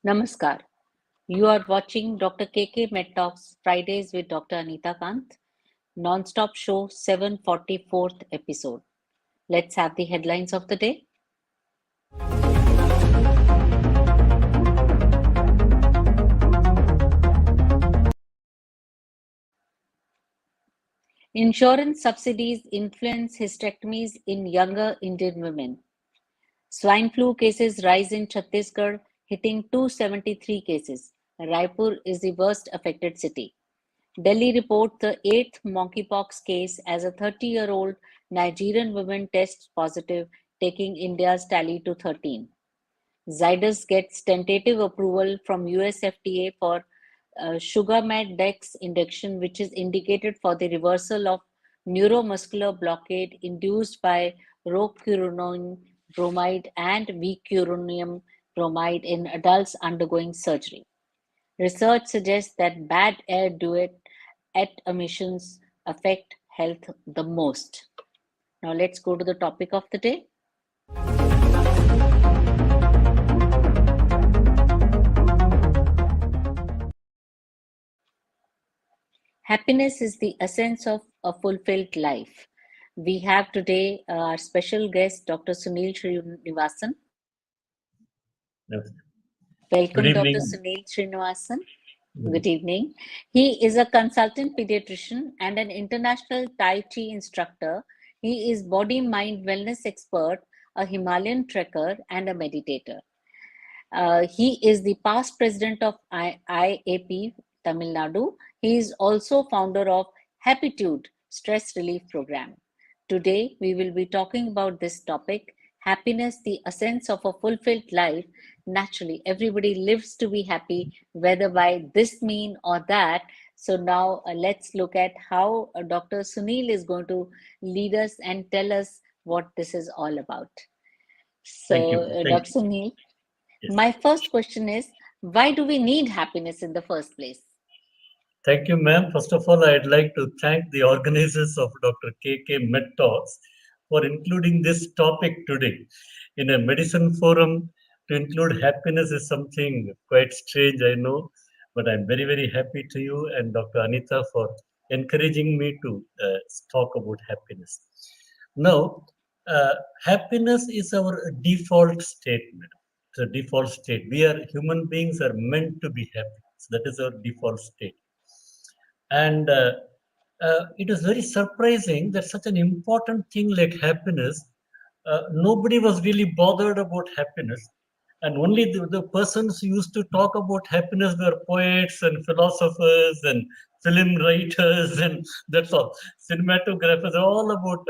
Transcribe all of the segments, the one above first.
Namaskar. You are watching Dr. KK Med Talks Fridays with Dr. Anita Kant, non-stop show 744th episode. Let's have the headlines of the day. Insurance subsidies influence hysterectomies in younger Indian women. Swine flu cases rise in Chhattisgarh, hitting 273 cases. Raipur is the worst affected city. Delhi reports the eighth monkeypox case as a 30-year-old Nigerian woman tests positive, taking India's tally to 13. Zydus gets tentative approval from US FDA for Sugarmed Dex injection, which is indicated for the reversal of neuromuscular blockade induced by rocuronium bromide and vicuronium bromide in adults undergoing surgery. Research suggests that bad air duet at emissions affect health the most. Now let's go to the topic of the day. Happiness is the essence of a fulfilled life. We have today our special guest, Dr. Sunil Srinivasan. Yes. Good Welcome, Dr. evening. Sunil Srinivasan. Good Good evening. He is a consultant pediatrician and an international Tai Chi instructor. He is body mind wellness expert, a Himalayan trekker, and a meditator. He is the past president of IAP Tamil Nadu. He is also founder of Happitude Stress Relief Program. Today, we will be talking about this topic, happiness, the essence of a fulfilled life. Naturally, everybody lives to be happy, whether by this mean or that. So now let's look at how Dr. Sunil is going to lead us and tell us what this is all about. Thank you. So, Thank Dr. you. Sunil, Yes. my first question is, why do we need happiness in the first place? Thank you, ma'am. First of all, I'd like to thank the organizers of Dr. KK Med Talks for including this topic today. In a medicine forum, to include happiness is something quite strange, I know, but I'm very, very happy to you and Dr. Anita for encouraging me to talk about happiness. Now, uh, happiness is our default state, madam. It's a default state. We are human beings are meant to be happy. So that is our default state. And it is very surprising that such an important thing like happiness, nobody was really bothered about happiness. And only the persons who used to talk about happiness were poets and philosophers and film writers, and that's all. Cinematographers are all about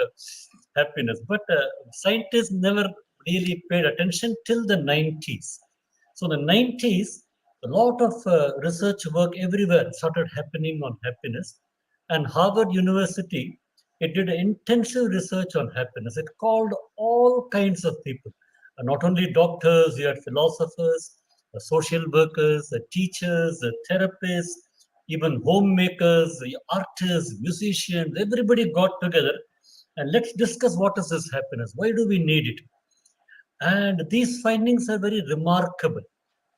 happiness. But scientists never really paid attention till the 90s. So the 90s, a lot of research work everywhere started happening on happiness. And Harvard University, it did intensive research on happiness. It called all kinds of people, not only doctors, you had philosophers, social workers, teachers, therapists, even homemakers, artists, musicians, everybody got together and let's discuss what is this happiness? Why do we need it? And these findings are very remarkable.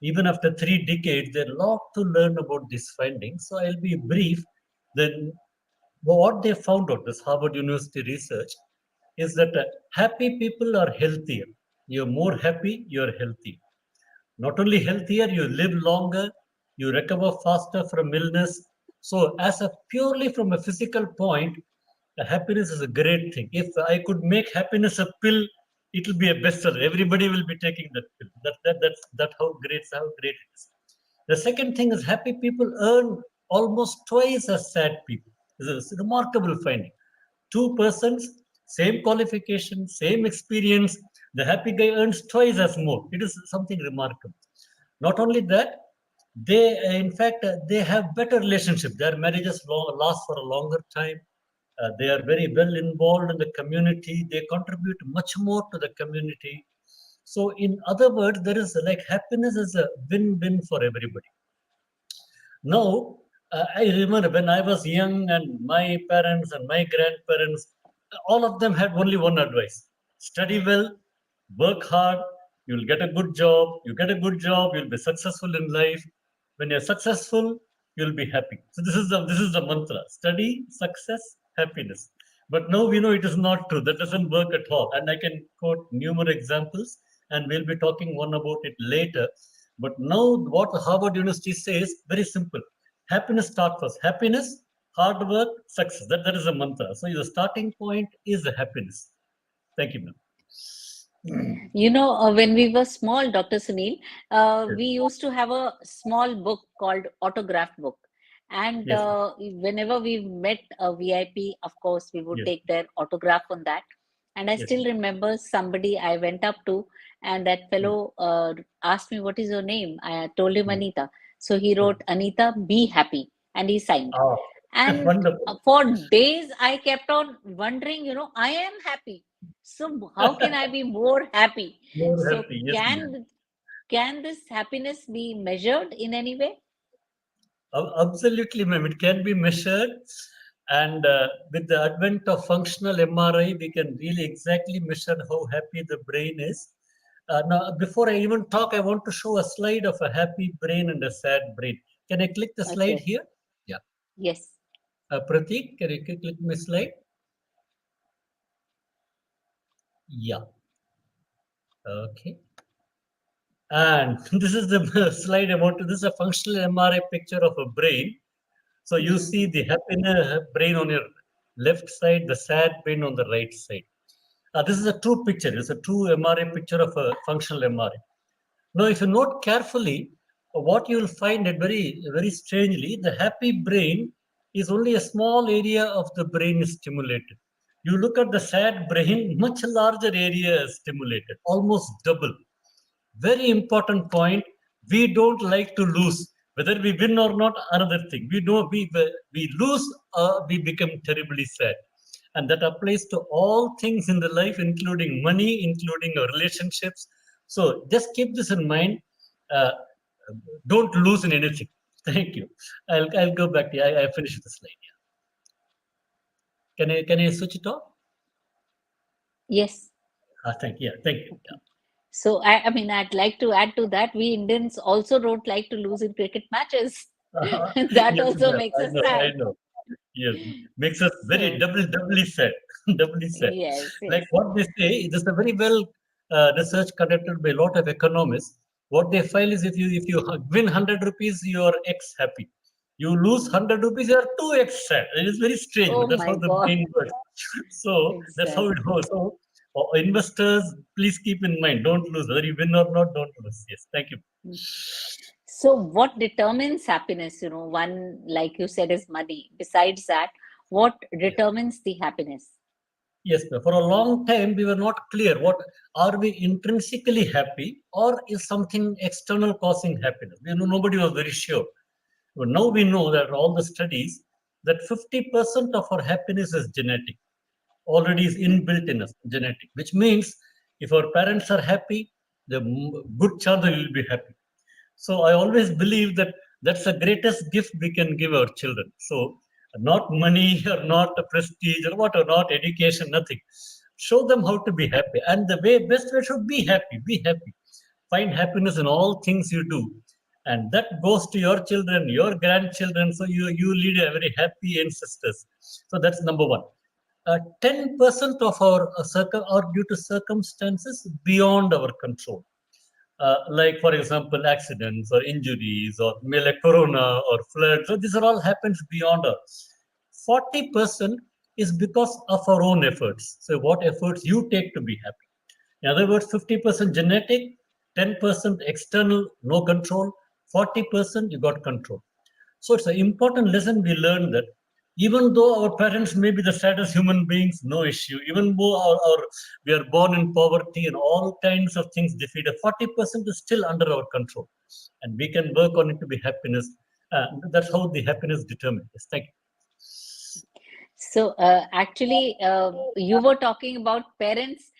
Even after 3 decades, there are a lot to learn about these findings. So I'll be brief. Then what they found out, this Harvard University research, is that happy people are healthier. You're more happy, you're healthy. Not only healthier, you live longer, you recover faster from illness. So, as a purely from a physical point, happiness is a great thing. If I could make happiness a pill, it will be a bestseller. Everybody will be taking that pill. That's how great it is. The second thing is happy people earn almost twice as sad people. This is a remarkable finding. Two persons, same qualification, same experience. The happy guy earns twice as more. It is something remarkable. Not only that, in fact, they have better relationship. Their marriages last for a longer time. They are very well involved in the community. They contribute much more to the community. So, in other words, there is like happiness is a win-win for everybody. Now, I remember when I was young and my parents and my grandparents, all of them had only one advice: study well, work hard, You'll get a good job. You get a good job, you'll be successful in life. When you're successful, you'll be happy. So this is the mantra: study, success, happiness. But now we know it is not true. That doesn't work at all. And I can quote numerous examples, and we'll be talking one about it later. But now what Harvard University says, very simple. Happiness starts first. Happiness, hard work, success. That is a mantra. So the starting point is the happiness. Thank you, ma'am. When we were small, Dr. Sunil, Yes. we used to have a small book called autograph book. And Yes. whenever we met a VIP, of course, we would Yes. take their autograph on that. And I Yes. still remember somebody I went up to, and that Yes. fellow asked me, "What is your name?" I told him Yes. Anita. So he Yes. wrote, "Anita, be happy." And he signed. Ah, And wonderful. for days, I kept on wondering, I am happy. So how can I be more happy? More So happy. Yes, ma'am. can this happiness be measured in any way? Absolutely, ma'am. It can be measured. And with the advent of functional MRI, we can really exactly measure how happy the brain is. Now, before I even talk, I want to show a slide of a happy brain and a sad brain. Can I click the slide Okay. here? Yeah. Yes. Pratik, can you click my slide? Yeah. Okay. And this is the slide I want to. This is a functional MRI picture of a brain. So you see Mm-hmm. the happiness brain on your left side, the sad brain on the right side. This is a true picture. It's a true MRI picture of a functional MRI. Now, if you note carefully, what you will find it very strangely, the happy brain is only a small area of the brain is stimulated. You look at the sad brain, much larger area is stimulated, almost double. Very important point. We don't like to lose. Whether we win or not, another thing. We lose, we become terribly sad, and that applies to all things in the life, including money, including our relationships. So just keep this in mind. Uh, don't lose in anything. Thank you. I'll go back to you. I finished the slide. Yeah. Can I switch it off? Yes. Thank you. Yeah, thank you. Okay. So I mean, I'd like to add to that. We Indians also don't like to lose in cricket matches. That Yes, also ma'am. makes I us know. I sad. know. Yes, makes us very So doubly sad, doubly sad. yes, Like yes. what they say, it is a very well research conducted by a lot of economists. What they file is if you win 100 rupees, you are X happy. You lose 100 rupees, you are 2X sad. It is very strange, Oh but that's my how the God. brain works. So that's how it Exactly. goes. So investors, please keep in mind, don't lose. Whether you win or not, don't lose. Yes, thank you. So, what determines happiness? One, like you said, is money. Besides that, what Yeah. determines the happiness? Yes, ma'am. For a long time, we were not clear what are we intrinsically happy or is something external causing happiness. Nobody was very sure. But now we know that all the studies that 50% of our happiness is genetic, already is inbuilt in us, genetic, which means if our parents are happy, the good chance that we will be happy. So I always believe that that's the greatest gift we can give our children. So not money or not prestige or what or not education, nothing. Show them how to be happy, and the best way should be happy. Be happy. Find happiness in all things you do, and that goes to your children, your grandchildren. So you lead a very happy ancestors. So that's number one. 10% of our are due to circumstances beyond our control, like for example accidents or injuries or like corona or floods. So these are all happens beyond us. 40% is because of our own efforts. So what efforts you take to be happy. In other words, 50% genetic, 10% external, no control, 40% you got control. So it's an important lesson we learned that even though our parents may be the saddest human beings, no issue. Even though we are born in poverty and all kinds of things defeated, 40% is still under our control. And we can work on it to be happiness. That's how the happiness determined. Yes, thank you. So, actually, you were talking about parents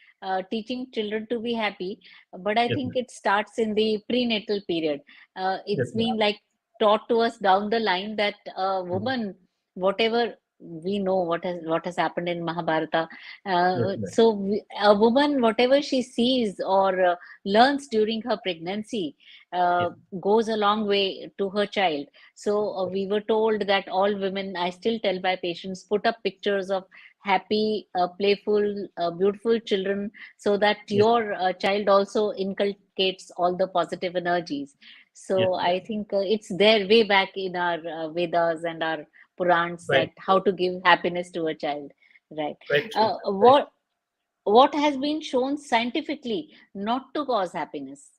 teaching children to be happy, but I Yes, think ma'am. it starts in the prenatal period. Yes, It's ma'am. been like taught to us down the line that a woman, whatever we know what has happened in Mahabharata. Yes, ma'am. A woman, whatever she sees or learns during her pregnancy, Yes, goes a long way to her child. So we were told that all women, I still tell my patients, put up pictures of happy, playful, beautiful children, so that yes, your child also inculcates all the positive energies. yes, So ma'am. I think it's there way back in our Vedas and our Purans, Right. that how to give happiness to a child, right? Quite true, Uh, ma'am. Right. what has been shown scientifically not to cause happiness?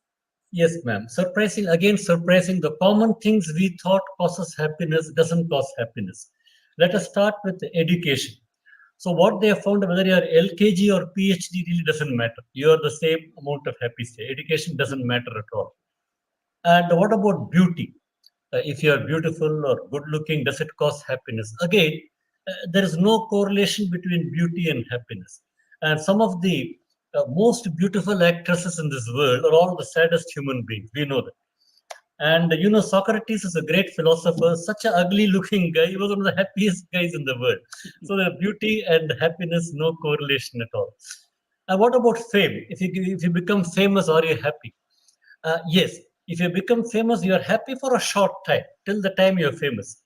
Yes, ma'am. Surprising, again, surprising. The common things we thought causes happiness doesn't cause happiness. Let us start with education. So what they have found, whether you are LKG or PhD, really doesn't matter. You are the same amount of happy state. Education doesn't matter at all. And what about beauty? If you are beautiful or good looking, does it cause happiness? Again, there is no correlation between beauty and happiness. And some of the most beautiful actresses in this world are all the saddest human beings. We know that. And Socrates is a great philosopher, such an ugly looking guy. He was one of the happiest guys in the world. So the beauty and happiness, no correlation at all. And what about fame? If you become famous, are you happy? Yes, if you become famous, you are happy for a short time, till the time you are famous.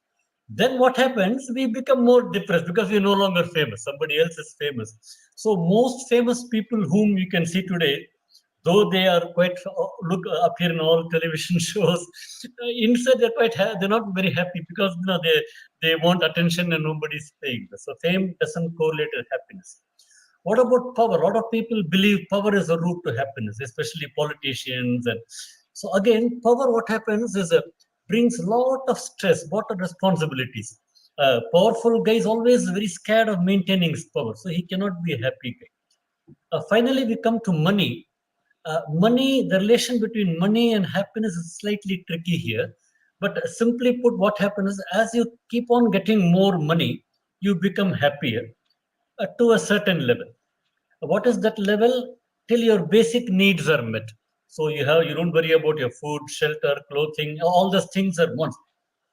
Then what happens? We become more depressed because we are no longer famous. Somebody else is famous. So most famous people whom you can see today, though they are quite look appear in all television shows, inside they're they're not very happy because they want attention and nobody's paying. So fame doesn't correlate with happiness. What about power? A lot of people believe power is a route to happiness, especially politicians. And so again, power, what happens is brings a lot of stress, lot of responsibilities. Powerful guy is always very scared of maintaining his power, so he cannot be a happy guy. Finally, we come to money. Money, the relation between money and happiness is slightly tricky here. But simply put, what happens is as you keep on getting more money, you become happier to a certain level. What is that level? Till your basic needs are met. So you don't worry about your food, shelter, clothing, all those things are wants.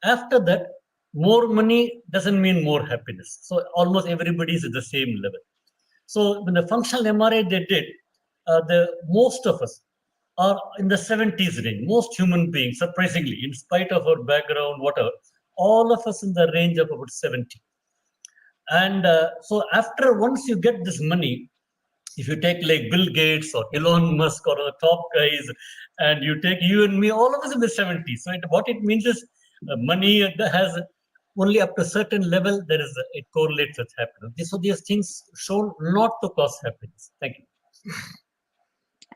After that, more money doesn't mean more happiness. So almost everybody is at the same level. So when the functional MRI they did, the most of us are in the 70s range. Most human beings, surprisingly, in spite of our background, whatever, all of us in the range of about 70. And so after once you get this money, if you take like Bill Gates or Elon Musk or the top guys, and you take you and me, all of us in the 70s. So what it means is money has only up to a certain level, it correlates with happiness. So these things shown not to cause happiness. Thank you.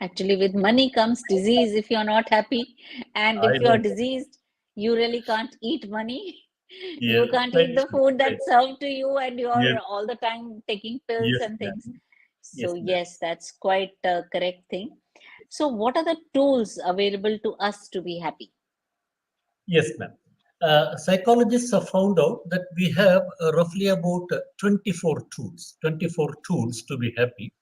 Actually, with money comes disease if you're not happy. And I if you're know. diseased, you really can't eat money. Yeah, You can't quite eat the true. food Right. that's served to you, and Yes, you're all the time taking pills yes, and things. ma'am. So, Yes, ma'am. yes, that's quite a correct thing. So, what are the tools available to us to be happy? Yes, ma'am. Psychologists have found out that we have roughly about 24 tools to be happy.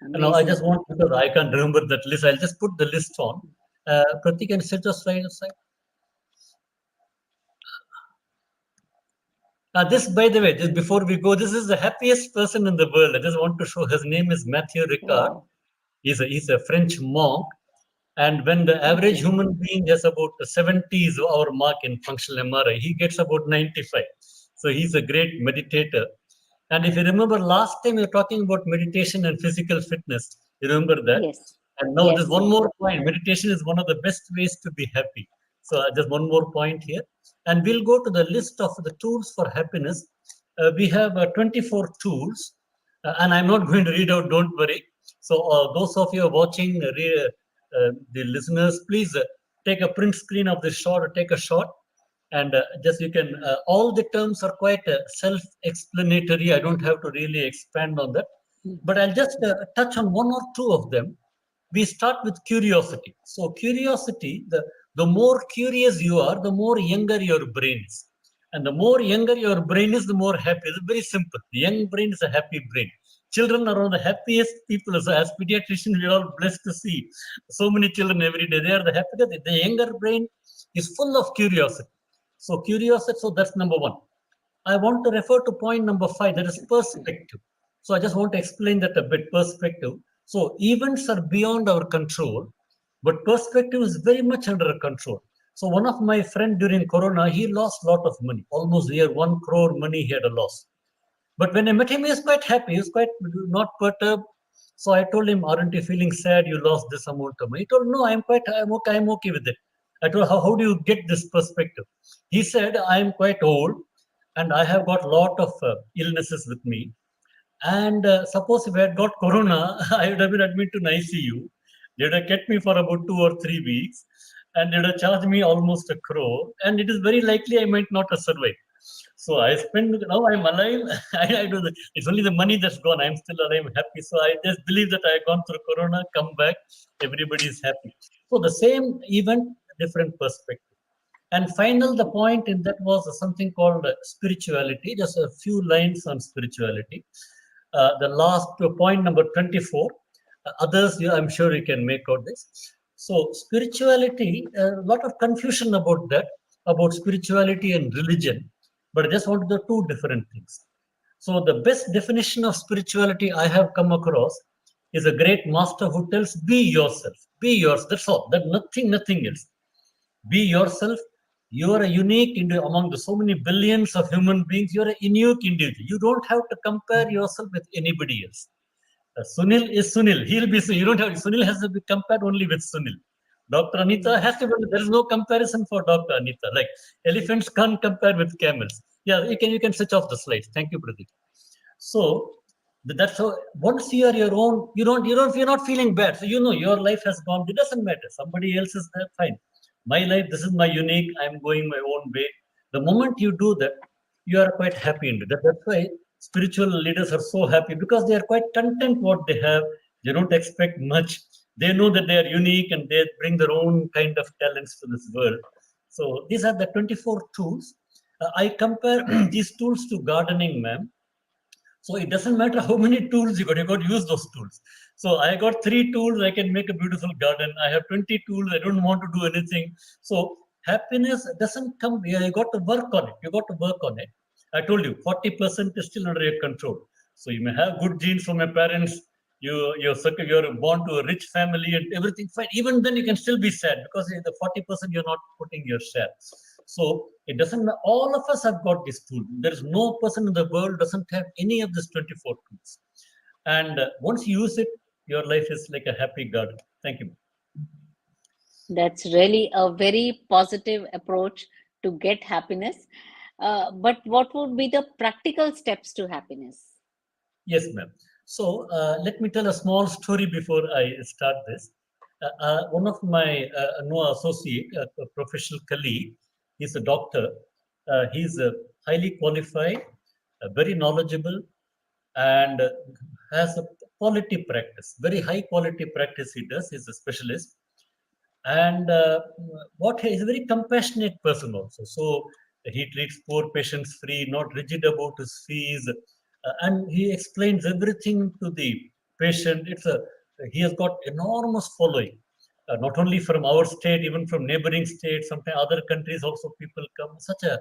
Now, I just Amazing. want, because I can't remember that list, I'll just put the list on. Pratik, can you set the slide aside? This, by the way, just before we go, this is the happiest person in the world. I just want to show his name is Matthew Ricard. Wow. He's a French monk. And when the average Okay. human being has about 70 is our mark in functional MRI, he gets about 95. So he's a great meditator. And if you remember last time we were talking about meditation and physical fitness, you remember that? Yes. And now there's Yes. one Yes. more point. Meditation is one of the best ways to be happy. So just one more point here. And we'll go to the list of the tools for happiness. We have 24 tools. And I'm not going to read out, don't worry. So those of you watching, the listeners, please take a print screen of this shot or take a shot. And just you can, all the terms are quite self-explanatory. I don't have to really expand on that. But I'll just touch on one or two of them. We start with curiosity. So curiosity, the more curious you are, the more younger your brain is. And the more younger your brain is, the more happy. It's very simple. The young brain is a happy brain. Children are one of the happiest people. So as pediatricians, we are all blessed to see so many children every day. They are the happiest. The younger brain is full of curiosity. So curiosity, so that's number one. I want to refer to point number 5, that is perspective. So I just want to explain that a bit. Perspective. So events are beyond our control, but perspective is very much under our control. So one of my friend during Corona, he lost a lot of money, almost here 1 crore money he had a loss. But when I met him, he was quite happy. He was quite not perturbed. So I told him, "Aren't you feeling sad? You lost this amount of money." He told, "No, I'm okay with it." I told, how do you get this perspective? He said, "I'm quite old, and I have got a lot of illnesses with me. And suppose if I had got corona, I would have been admitted to an ICU. They would have kept me for about 2 or 3 weeks, and they would have charged me almost 1 crore. And it is very likely I might not have survived. So I spend now I'm alive. I do the, it's only the money that's gone. I'm still alive, happy. So I just believe that I gone through corona, come back, everybody is happy. So the same event, different perspective. And final, the point in that was something called spirituality. Just a few lines on spirituality. The last point, number 24. Others, I'm sure you can make out this. So spirituality, a lot of confusion about that, about spirituality and religion. But I just wanted the two different things. So the best definition of spirituality I have come across is a great master who tells, "Be yourself, be yours." That's all. That nothing else. Be yourself. You are a unique among the so many billions of human beings. You are a unique individual. You don't have to compare yourself with anybody else. Sunil is Sunil. He'll be Sunil. You don't have Sunil has to be compared only with Sunil. Dr. Anita has to be. There is no comparison for Dr. Anita. Like elephants can't compare with camels. Yeah, you can switch off the slides. Thank you, Pradeep. So that's how once you are your own, you're not feeling bad. So your life has gone. It doesn't matter. Somebody else is there, fine. My life, this is my unique. I'm going my own way. The moment you do that, you are quite happy in it. That's why spiritual leaders are so happy because they are quite content what they have. They don't expect much. They know that they are unique and they bring their own kind of talents to this world. So these are the 24 tools. I compare these tools to gardening, ma'am. So it doesn't matter how many tools you got to use those tools. So I got 3 tools, I can make a beautiful garden. I have 20 tools, I don't want to do anything. So happiness doesn't come here. You got to work on it. You got to work on it. I told you, 40% is still under your control. So you may have good genes from your parents. You're born to a rich family and everything fine. Even then, you can still be sad because the 40% you're not putting your share. So it doesn't. All of us have got this tool. There is no person in the world doesn't have any of these 24 tools. And once you use it, your life is like a happy garden. Thank you. That's really a very positive approach to get happiness. But what would be the practical steps to happiness? Yes, ma'am. So let me tell a small story before I start this. One of my no associate, a professional colleague, he's a doctor. He's highly qualified, very knowledgeable, and has a quality practice, very high quality practice he does. He's a specialist. And what he's a very compassionate person also. So he treats poor patients free, not rigid about his fees, and he explains everything to the patient. He has got enormous following, not only from our state, even from neighboring states. Sometimes other countries also people come. Such a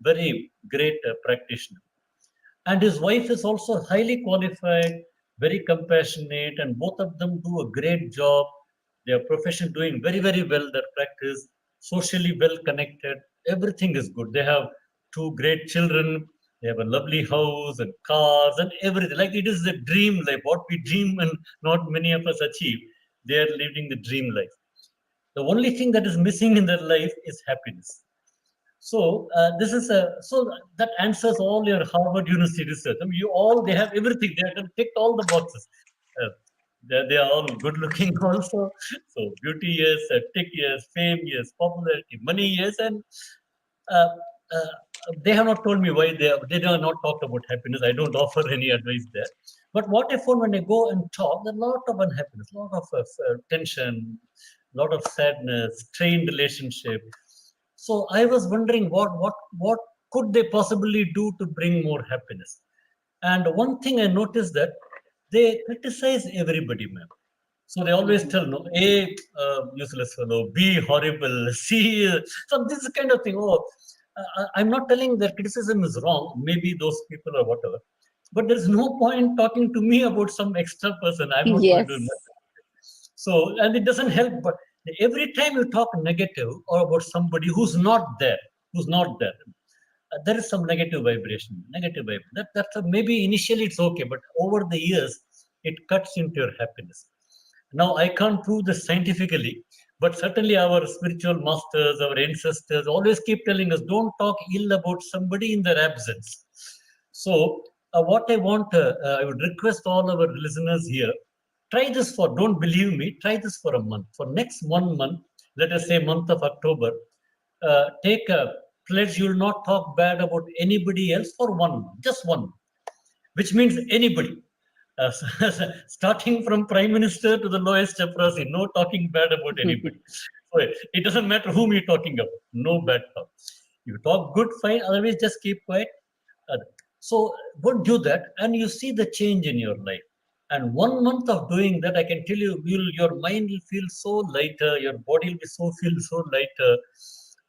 very great practitioner. And his wife is also highly qualified, very compassionate, and both of them do a great job. Their profession doing very well, their practice, socially well connected, everything is good. They have 2 great children, they have a lovely house and cars and everything. Like it is the dream life, what we dream and not many of us achieve. They are living the dream life. The only thing that is missing in their life is happiness. So this is so that answers all your Harvard University research. I mean, they have everything. They have ticked all the boxes. Uh, they are all good looking also. So beauty yes, tick yes, fame yes, popularity, money yes, and uh, uh, they have not told me why they have not talked about happiness. I don't offer any advice there. But what I found when I go and talk, there's a lot of unhappiness, a lot of tension, a lot of sadness, strained relationship. So I was wondering what could they possibly do to bring more happiness. And one thing I noticed that they criticize everybody, ma'am. So they always Mhm. tell, no, A, useless fellow, B, horrible, C, so this kind of thing. Oh, I'm not telling that criticism is wrong. Maybe those people or whatever. But there's no point talking to me about some extra person. I'm not going to do Yes. nothing. So, and it doesn't help. But every time you talk negative or about somebody who's not there is some negative vibration, negative vibration. That's maybe initially it's okay, but over the years it cuts into your happiness. Now I can't prove this scientifically, but certainly our spiritual masters, our ancestors always keep telling us don't talk ill about somebody in their absence. So what I would request all our listeners here, try this for, don't believe me, try this for a month. For next 1 month, let us say month of October, take a pledge you will not talk bad about anybody else for 1 month, just 1 month, which means anybody. Uh, Starting from prime minister to the lowest chaprasi, no talking bad about anybody. So it doesn't matter whom you're talking about, no bad talk. You talk good, fine, otherwise just keep quiet. Uh, so go do that, and you see the change in your life. And 1 month of doing that, I can tell you, your mind will feel so lighter, your body will be feel so lighter.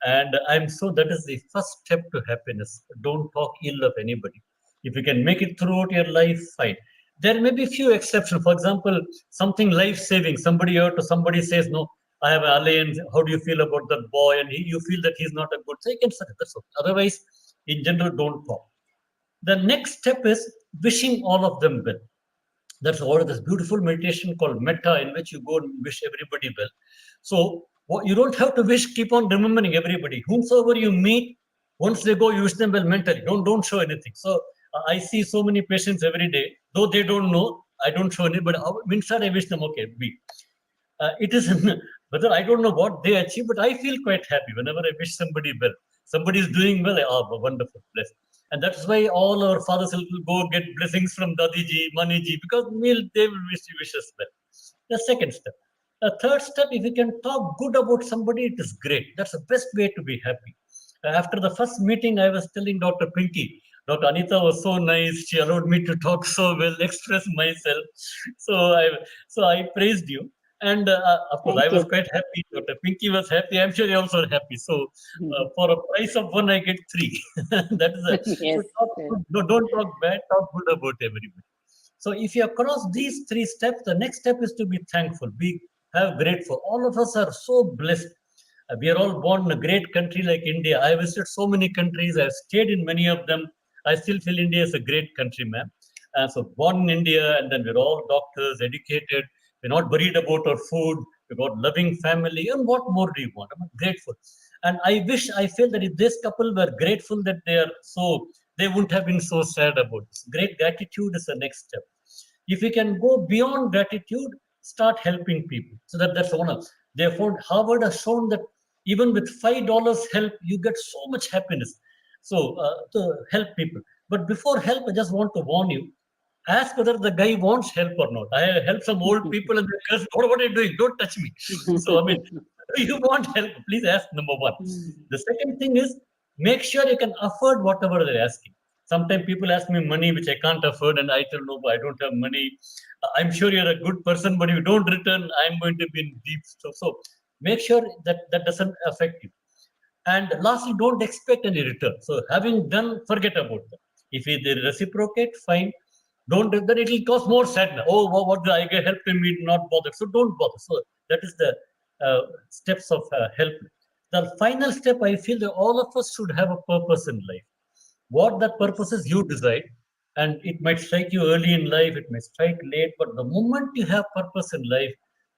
And I'm so that is the first step to happiness. Don't talk ill of anybody. If you can make it throughout your life, fine. There may be few exceptions. For example, something life saving. Somebody hurt or somebody says, "No, I have an alliance. How do you feel about that boy?" And you feel that he's not a good. So you can say that's okay. Otherwise, in general, don't talk. The next step is wishing all of them well. That's all this beautiful meditation called metta, in which you go and wish everybody well. So you don't have to wish, keep on remembering everybody. Whomsoever you meet, once they go, you wish them well mentally. Don't show anything. So I see so many patients every day, though they don't know, I don't show any, but inside I wish them okay, be. It is whether I don't know what they achieve, but I feel quite happy whenever I wish somebody well. Somebody is doing well, wonderful, blessed. And that's why all our fathers will go get blessings from Dadiji, Maniji, because they will wish us well. The second step. The third step, if you can talk good about somebody, it is great. That's the best way to be happy. After the first meeting, I was telling Dr. Pinky, Dr. Anita was so nice. She allowed me to talk so well, express myself. So I praised you. And of course, I Thank was you. quite happy. Dr. Pinky was happy. I'm sure you're also happy. So for a price of one, I get three. That is so Yes. talk Yes. good. No, don't talk bad. Talk good about everybody. So if you have crossed these three steps, the next step is to be thankful. Be have grateful. All of us are so blessed. We are all born in a great country like India. I visited so many countries. I've stayed in many of them. I still feel India is a great country, man. So born in India, and then we're all doctors, educated. We're not worried about our food. We've got loving family. And what more do you want? I'm grateful. And I feel that if this couple were grateful that they wouldn't have been so sad about this. Great gratitude is the next step. If we can go beyond gratitude, start helping people. So that's one of they found Harvard has shown that even with $5 help, you get so much happiness. So to help people. But before help, I just want to warn you. Ask whether the guy wants help or not. I help some old people and they curse, what are you doing? Don't touch me. So I mean, do you want help? Please ask number one. The second thing is make sure you can afford whatever they're asking. Sometimes people ask me money which I can't afford, and I tell no, I don't have money. I'm sure you're a good person, but if you don't return, I'm going to be in deep. So make sure that that doesn't affect you. And lastly, don't expect any return. So having done, forget about them. If they reciprocate, fine. Don't then it will cause more sadness. Oh, what I get help him, me not bother. So don't bother. So that is the steps of help. The final step, I feel that all of us should have a purpose in life. What that purpose Yes. is, you decide. And it might strike you early in life, it may strike late, but the moment you have purpose in life,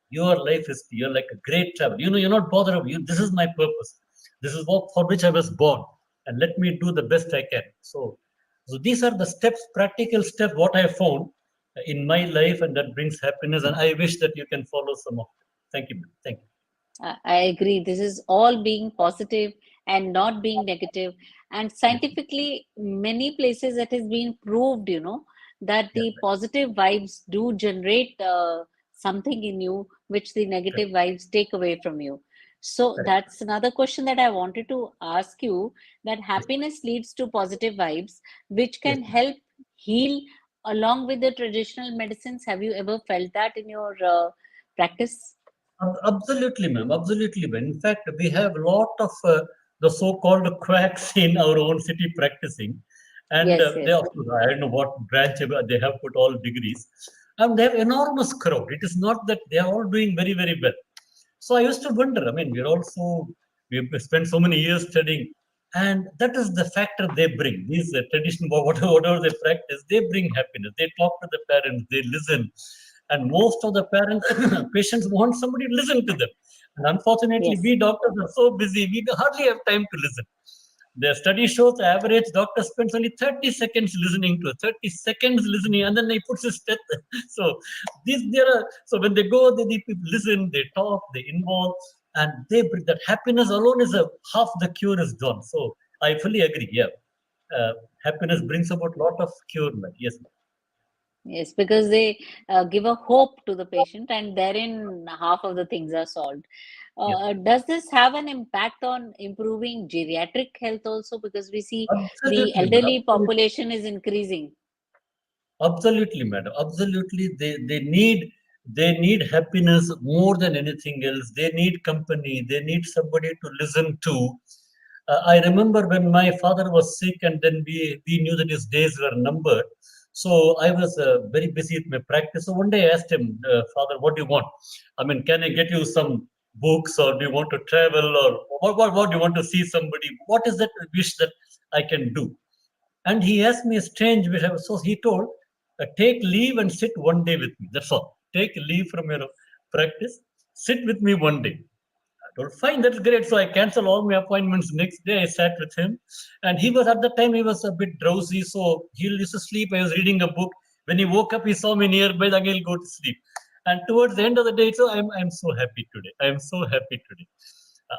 your life is you're like a great travel. You're not bothered of you. This is my purpose. This is what for which I was born, and let me do the best I can. So these are the steps, practical steps, what I found in my life, and that brings happiness. And I wish that you can follow some of them. Thank you. Thank you. I agree. This is all being positive and not being negative. And Yes. scientifically, many places it has been proved, that Yeah. the positive vibes do generate something in you which the Correct. negative vibes take away from you. So Correct. that's another question that I wanted to ask you, that Yes. happiness leads to positive vibes, which Yes. can help heal along with the traditional medicines. Have you ever felt that in your practice? Absolutely, ma'am. Absolutely, ma'am. In fact, we have a lot of the so-called quacks in our own city practicing. And Yes, they, yes, of course, I don't know what branch they have put all degrees. And they have enormous crowd. It is not that they are all doing very, very well. So I used to wonder, I mean, we've spent so many years studying, and that is the factor they bring. These traditional, whatever they practice, they bring happiness. They talk to the parents, they listen. And most of the parents, patients want somebody to listen to them. And unfortunately, yes. we doctors are so busy, we hardly have time to listen. The study shows the average doctor spends only 30 seconds listening to it, 30 seconds listening, and then he puts his step. So so when they go, they people listen, they talk, they involve, and they bring that happiness alone is a half the cure is done. So I fully agree. Yeah, happiness brings about lot of cure, man. Yes, ma'am. Yes, because they give a hope to the patient, and therein half of the things are solved. Yes, Does this have an impact on improving geriatric health also? Because we see the absolutely, man. elderly population is increasing. Absolutely, madam. Absolutely, they need happiness more than anything else. They need company. They need somebody to listen to. I remember when my father was sick, and then we knew that his days were numbered. So I was very busy with my practice. So one day I asked him, Father, what do you want? I mean, can I get you some books, or do you want to travel, or what do you want to see somebody? What is that wish that I can do? And he asked me a strange wish. So he told, take leave and sit one day with me. That's all. Take leave from your practice, sit with me one day. I told, fine, that's great. So I canceled all my appointments. Next day, I sat with him. And he was, at the time, he was a bit drowsy. So he used to sleep. I was reading a book. When he woke up, he saw me nearby. Again, he'll go to sleep. And towards the end of the day, so I'm so happy today. I'm so happy today.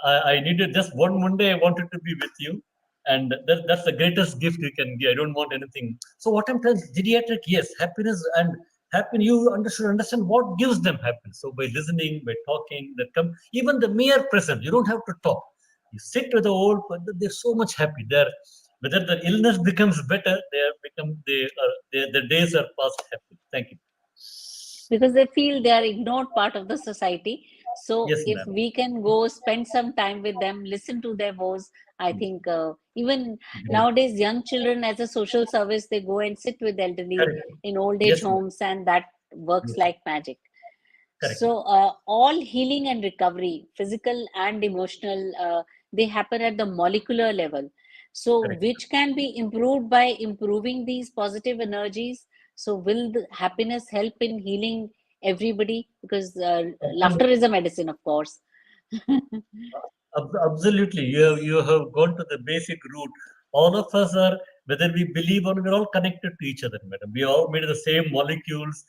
I needed just one Monday. I wanted to be with you, and that's the greatest gift you can give. I don't want anything. So what I'm telling, geriatric, yes, happiness and happiness. You should understand what gives them happiness. So by listening, by talking, that come even the mere presence. You don't have to talk. You sit with the old, but they're so much happy. They're whether the illness becomes better, they have become the days are past happy. Thank you. Because they feel they are ignored part of the society. So Yes, if ma'am. we can go spend some time with them, listen to their woes, I think even Great. nowadays young children as a social service, they go and sit with elderly Correct. in old age Yes, ma'am. homes, and that works Yes. like magic. Correct. So all healing and recovery, physical and emotional, they happen at the molecular level. So Correct. which can be improved by improving these positive energies. So will the happiness help in healing everybody? Because laughter Absolutely. is a medicine, of course. Absolutely. You have gone to the basic root. All of us are, whether we believe or not, we're all connected to each other, madam. We all made of the same molecules.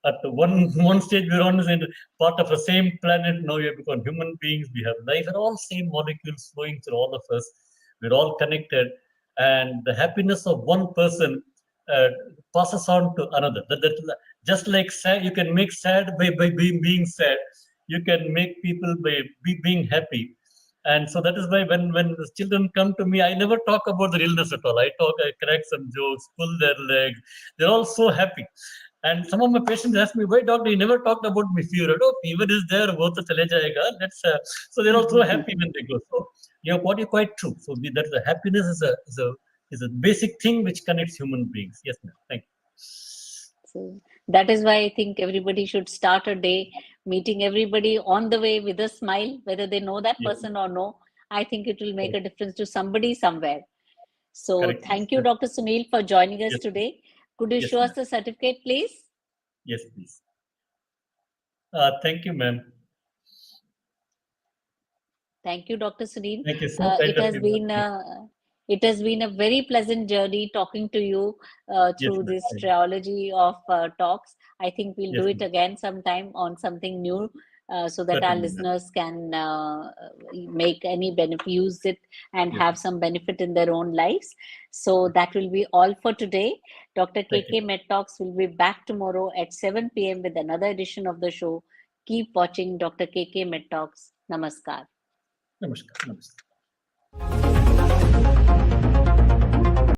At the one stage, we're on in part of the same planet. Now we have become human beings. We have life, and all same molecules flowing through all of us. We're all connected, and the happiness of one person uh, passes on to another. Just like sad, you can make sad by being sad. You can make people by being happy. And so that is why when the children come to me, I never talk about their illness at all. I crack some jokes, pull their legs. They're all so happy. And some of my patients ask me, why doctor, you never talked about my fever? Oh, fever is there, wo to chale jayega. So they're all so happy when they go. So your body quite true. So that the happiness is a basic thing which connects human beings. Yes, ma'am. Thank So that is why I think everybody should start a day meeting everybody on the way with a smile, whether they know that you. Yes, person or no. I think it will make correct, a difference to somebody somewhere. So correct. thank you, Dr. Sunil, for joining us Yes, today. Could you yes, show us ma'am. the certificate, please? Yes, please. Thank you, ma'am. Thank you, Dr. Sunil. Thank you. So Uh, kind it of has you, ma'am. been a, it has been a very pleasant journey talking to you Yes, through ma'am. this trilogy of talks. I think we'll Yes, do it ma'am. again sometime on something new, so that our Certainly, ma'am. listeners can make any benefit, use it, and Yes, have ma'am. some benefit in their own lives. So that will be all for today. Dr. Thank you. KK Med Talks will be back tomorrow at 7 p.m. with another edition of the show. Keep watching Dr. KK Med Talks. Namaskar. Namaskar. Namaskar.